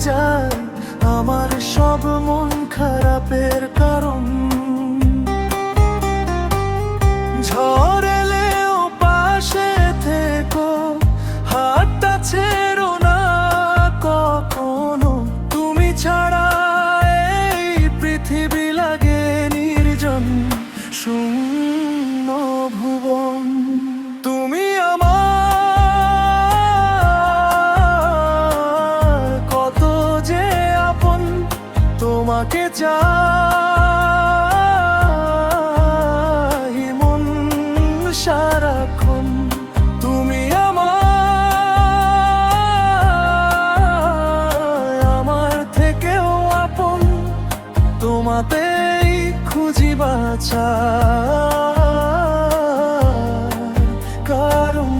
যায় আমার সব মন খারাপের কারণ। ঝড় এলেও পাশে থেকো, হাতটা ছেড়ো না কখনো। তুমি ছাড়া এই পৃথিবী লাগে নির্জন, শূন্য ভুবন। তুমি আমার কত যে আপন, তোমাকে চাই মন সারাক্ষণ। তুমি আমার থেকেও আপন, তোমাতেই খুঁজি বাঁচার কারণ।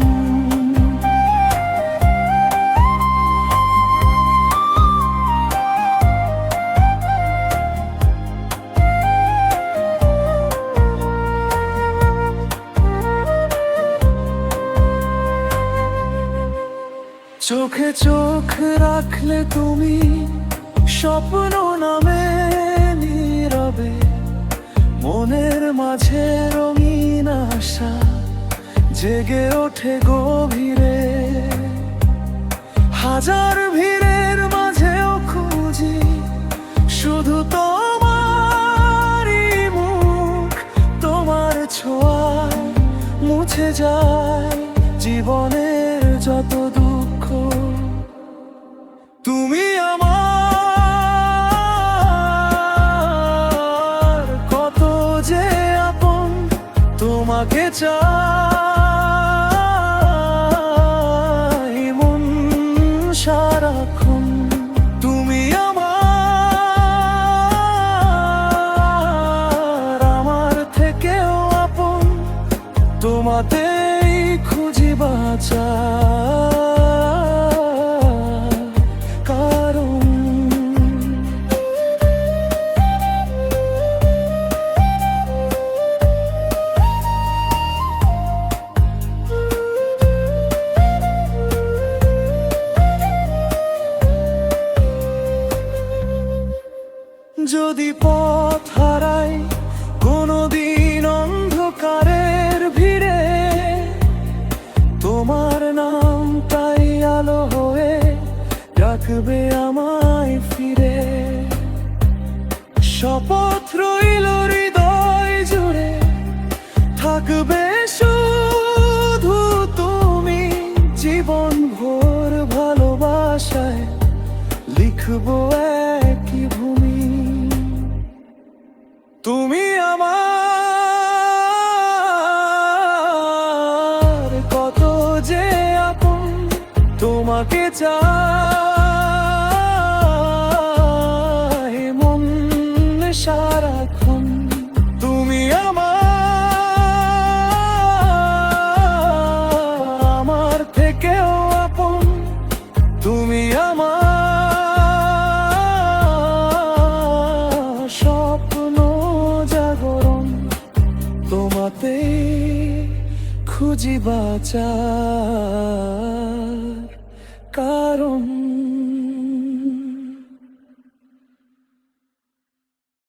চোখে চোখ রাখলে তুমি স্বপ্ন নামে নীরবে, মনের মাঝে রঙিন আশা জেগে ওঠে গভীরে। হাজার ভিড়ের মাঝেও খুঁজি শুধু তোমারই মুখ, তোমার ছোঁয়ায় মুছে যায় জীবনের যত দুঃখ। তুমি আমার কত যে আপন, তোমাকে চাই মন সারাক্ষণ। তুমি আমার থেকেও আপন, তোমাতেই খুঁজি বাঁচার কারণ। যদি পথ হারাই কোনদিন অন্ধকারের ভিড়ে, তোমার নাম তাই আলো হয়ে ডাকবে আমায় ফিরে। শপথ রইল হৃদয় জুড়ে, থাকবে শুধু তুমি। জীবন ভোর ভালোবাসায় লিখবো একই ভূমি। তুমি আমার কত যে আপন, তোমাকে চাই মন সারাক্ষণ। তুমি আমার থেকেও আপন, তুমি আমার স্বপ্ন জাগরণ। তোমাতেই খুঁজি বাঁচার কারণ।